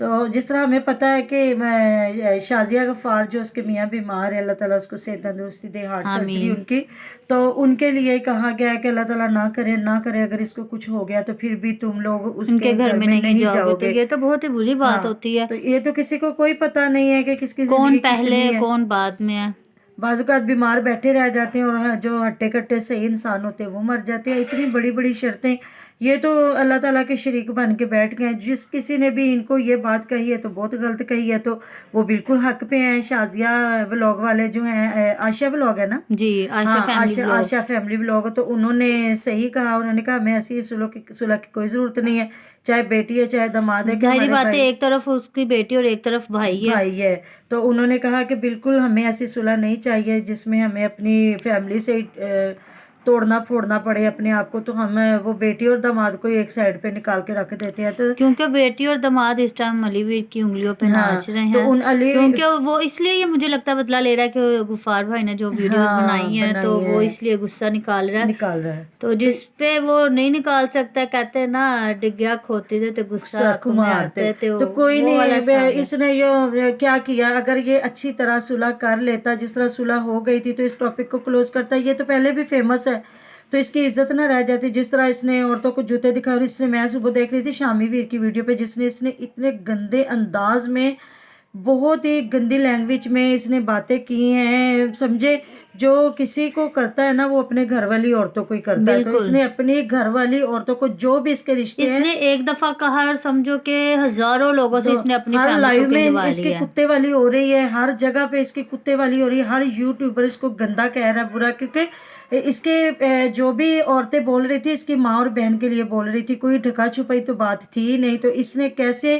تو جس طرح ہمیں پتہ ہے کہ شازیہ غفار جو اس کے میاں بیمار ہے، اللہ تعالیٰ اس کو صحت تندرستی دے، ہارٹ سرجری آمین. ان کی، تو ان کے لیے کہا گیا ہے کہ اللہ تعالیٰ نہ کرے نہ کرے، اگر اس کو کچھ ہو گیا تو پھر بھی تم لوگ اس ان کے کے گھر میں نہیں جاؤ گے تو یہ تو بہت ہی بری بات ہاں، ہوتی ہے. تو یہ تو کسی کو کوئی پتہ نہیں ہے کہ کس کی کون زندگی پہلے کتنی ہے. کون بعد میں ہے. بعض اوقات بیمار بیٹھے رہ جاتے ہیں اور جو ہٹے کٹے صحیح انسان ہوتے ہیں وہ مر جاتے ہیں. اتنی بڑی بڑی شرطیں، یہ تو اللہ تعالیٰ کے شریک بن کے بیٹھ گئے ہیں. جس کسی نے بھی ان کو یہ بات کہی ہے تو بہت غلط کہی ہے، تو وہ بالکل حق پہ ہیں. شازیہ ولاگ والے جو ہیں، عائشہ ولاگ ہے نا، جی عائشہ ہاں فیملی عائشہ بلاگ. فیملی ولاگ، تو انہوں نے صحیح کہا. انہوں نے کہا ہمیں ایسی صلح کی کوئی ضرورت نہیں ہے، چاہے بیٹی ہے چاہے داماد ہے، کہ ظاہری ہمارے بات ہے بھائی ایک طرف اس کی بیٹی اور ایک طرف بھائی ہے. بھائی ہے. تو انہوں نے کہا کہ بالکل ہمیں ایسی صلح نہیں چاہیے جس میں ہمیں اپنی فیملی سے توڑنا پھوڑنا پڑے اپنے آپ کو. تو ہم وہ بیٹی اور داماد کو ایک سائڈ پہ نکال کے رکھ دیتے ہیں. تو کیونکہ بیٹی اور داماد اس ٹائم علی ویر کی انگلیوں پہ ہاں، ناچ رہے تو ہیں، ان علی کیونکہ وہ اس لیے یہ مجھے لگتا ہے بدلا لے رہا ہے کہ غفار بھائی نے جو ویڈیوز ہاں بنائی ہیں تو وہ اس لیے غصہ نکال رہا ہے. نکال رہا ہے. تو جس پہ وہ نہیں نکال سکتا، کہتے ہیں نا ڈگیا کھوتے تھے تو غصہ سخ آنکھوں میں مارتے. آتے تھے، تو کوئی وہ والا نہیں، حساب ہے. اس نے یہ کیا کیا، اگر یہ اچھی طرح صلح کر لیتا جس طرح صلح ہو گئی تھی تو اس ٹاپک کو کلوز کرتا. یہ تو پہلے بھی فیمس ہے تو اس کی عزت نہ رہ جاتی. جس طرح اس نے عورتوں کو جوتے دکھائے، اور اس نے، میں صبح دیکھ رہی تھی شامی ویر کی ویڈیو پہ، جس نے اس نے اتنے گندے انداز میں، بہت ہی گندی لینگویج میں اس نے باتیں کی ہیں. سمجھے جو کسی کو کرتا ہے نا وہ اپنے گھر والی عورتوں کو ہی کرتا ہے. تو اس بالکل. نے اپنی گھر والی عورتوں کو جو بھی اس کے رشتے اس ہیں، نے ایک دفعہ کہا اور سمجھو کہ ہزاروں لوگوں سے اس نے اپنی ہر فیملی کو لائیو میں کہلوا اس کی لیا ہے. کتے والی ہو رہی ہے، ہر جگہ پہ اس کی کتے والی ہو رہی ہے. ہر یوٹیوبر اس کو گندا کہہ رہا ہے، برا، کیونکہ اس کے جو بھی عورتیں بول رہی تھی اس کی ماں اور بہن کے لیے بول رہی تھی. کوئی ڈھکا چھپائی تو بات تھی نہیں. تو اس نے کیسے،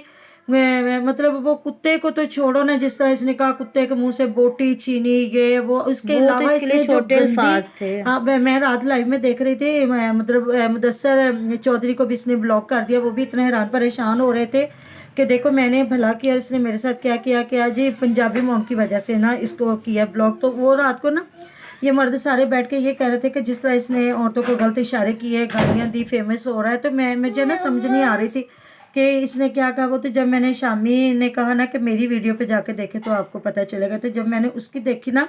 مطلب وہ کتے کو تو چھوڑو نا، جس طرح اس نے کہا کتے کے منہ سے بوٹی چھینی، یہ وہ، اس کے وہ تو علاوہ اس کے اس لیے نے جو چھوٹے گندی، الفاظ تھے. ہاں میں رات لائیو میں دیکھ رہی تھی، مطلب مدثر چودھری کو بھی اس نے بلاک کر دیا. وہ بھی اتنے حیران پریشان ہو رہے تھے کہ دیکھو میں نے بھلا کیا، اس نے میرے ساتھ کیا جی پنجابی موم کی وجہ سے نا اس کو کیا بلاک. تو وہ رات کو نا یہ مرد سارے بیٹھ کے یہ کہہ رہے تھے کہ جس طرح اس نے عورتوں کو غلط اشارے کیے، گالیاں دی، فیمس ہو رہا ہے. تو مجھے نا سمجھ نہیں آ رہی تھی کہ اس نے کیا کہا. وہ تو جب میں نے شامی نے کہا نا کہ میری ویڈیو پہ جا کے دیکھے تو آپ کو پتہ چلے گا، تو جب میں نے اس کی دیکھی نا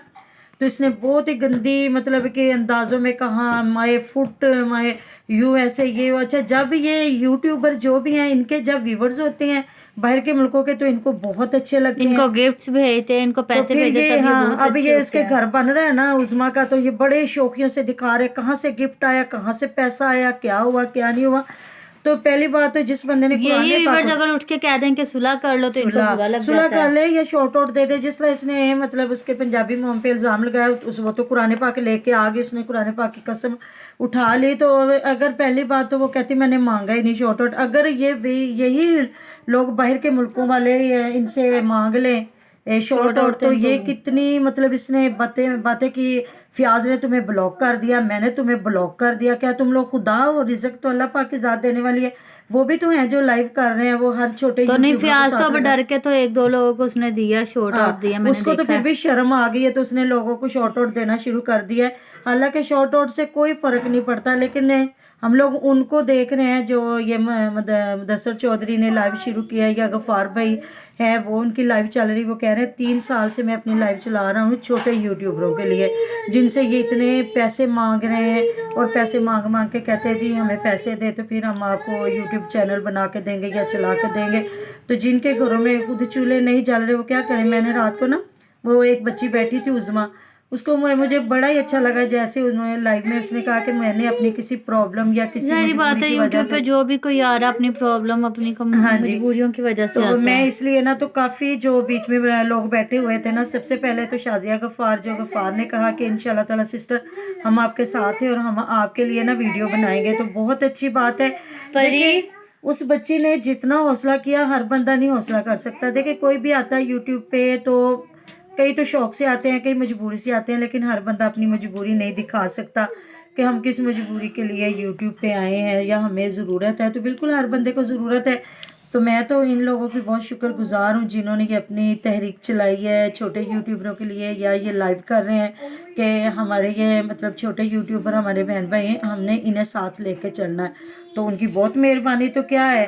تو اس نے بہت ہی گندی مطلب کہ اندازوں میں کہا مائے فٹ مائے یو ایسے یہ. اچھا جب یہ یوٹیوبر جو بھی ہیں ان کے جب ویورز ہوتے ہیں باہر کے ملکوں کے تو ان کو بہت اچھے لگتے ان ہیں. کو گفٹس بھیجتے ہیں، ان کو تو پیسے پھر بھیجتے یہ، تب یہ ہاں بہت اب اچھے یہ اس ہوتے کے ہیں. گھر بن رہا ہے نا عظما کا، تو یہ بڑے شوخیوں سے دکھا رہے کہاں سے گفٹ آیا، کہاں سے پیسہ آیا، کیا ہوا کیا نہیں ہوا. تو پہلی بات تو جس بندے نے قرآن یہی پاک ویورز اگر اٹھ کے کہہ دیں کہ صلح کر لو تو ان کو برا لگ صلح جاتا کر ہے. لے یا شارٹ آؤٹ دے دے. جس طرح اس نے مطلب اس کے پنجابی موم پہ الزام لگایا، وہ تو قرآن پاک لے کے آگے اس نے قرآن پاک کی قسم اٹھا لی. تو اگر پہلی بات تو وہ کہتی میں نے مانگا ہی نہیں شارٹ آؤٹ. اگر یہی لوگ باہر کے ملکوں والے ان سے مانگ لیں شارٹ آؤٹ تو یہ کتنی مطلب اس نے باتیں کی. فیاض نے تمہیں بلاک کر دیا، میں نے تمہیں بلاک کر دیا. کیا تم لوگ خدا اور رزق تو اللہ پاک کی ذات دینے والی ہے، وہ بھی تو ہیں جو لائیو کر رہے ہیں. وہ ہر چھوٹے تو نہیں، یوٹیوبر کو فیاض تو ساتھ اب لگا، ڈر کے تو ایک دو لوگوں کو اس نے دیا، شارٹ آؤٹ دیا، میں اس نے کو تو دیکھا پھر ہے. بھی شرم آ گئی ہے تو اس نے لوگوں کو شارٹ آؤٹ دینا شروع کر دیا ہے. حالانکہ شارٹ آؤٹ سے کوئی فرق نہیں پڑتا، لیکن ہم لوگ ان کو دیکھ رہے ہیں جو یہ مدثر چودھری نے لائیو شروع کیا ہے، یا غفار بھائی ہے وہ ان کی لائیو چل رہی. وہ کہہ رہے ہیں 3 سال سے میں اپنی لائیو چلا رہا ہوں چھوٹے یوٹیوبروں کے لیے جن سے یہ اتنے پیسے مانگ رہے ہیں، اور پیسے مانگ کے کہتے ہیں جی ہمیں پیسے دے تو پھر ہم آپ کو یوٹیوب چینل بنا کے دیں گے یا چلا کے دیں گے. تو جن کے گھروں میں خود چولہے نہیں جل رہے وہ کیا کریں. میں نے رات کو نا وہ ایک بچی بیٹھی تھی عظما، اس کو مجھے بڑا ہی اچھا لگا جیسے انہوں نے لائیو میں اس نے کہا کہ میں نے اپنی کسی پرابلم یا کسی ظاہری بات مجبوری ہے کی وجہ یوٹیوب سے، پہ جو بھی کوئی آ رہا ہے اپنی پرابلم اپنی ہاں جی، مجبوریوں کی وجہ سے تو آتا میں ہے. اس لیے نا تو کافی جو بیچ میں لوگ بیٹھے ہوئے تھے نا، سب سے پہلے تو شازیہ غفار جو غفار نے کہا کہ انشاءاللہ تعالی سسٹر ہم آپ کے ساتھ ہیں اور ہم آپ کے لیے نا ویڈیو بنائیں گے. تو بہت اچھی بات ہے. دیکھیں اس بچی نے جتنا حوصلہ کیا ہر بندہ نہیں حوصلہ کر سکتا. دیکھیں کوئی بھی آتا ہے یوٹیوب پہ تو کئی تو شوق سے آتے ہیں، کئی مجبوری سے آتے ہیں، لیکن ہر بندہ اپنی مجبوری نہیں دکھا سکتا کہ ہم کس مجبوری کے لیے یوٹیوب پہ آئے ہیں یا ہمیں ضرورت ہے. تو بالکل ہر بندے کو ضرورت ہے. تو میں تو ان لوگوں کی بہت شکر گزار ہوں جنہوں نے یہ اپنی تحریک چلائی ہے چھوٹے یوٹیوبروں کے لیے، یا یہ لائیو کر رہے ہیں کہ ہمارے یہ مطلب چھوٹے یوٹیوبر ہمارے بہن بھائی ہیں، ہم نے انہیں ساتھ لے کے چلنا ہے. تو ان کی بہت مہربانی. تو کیا ہے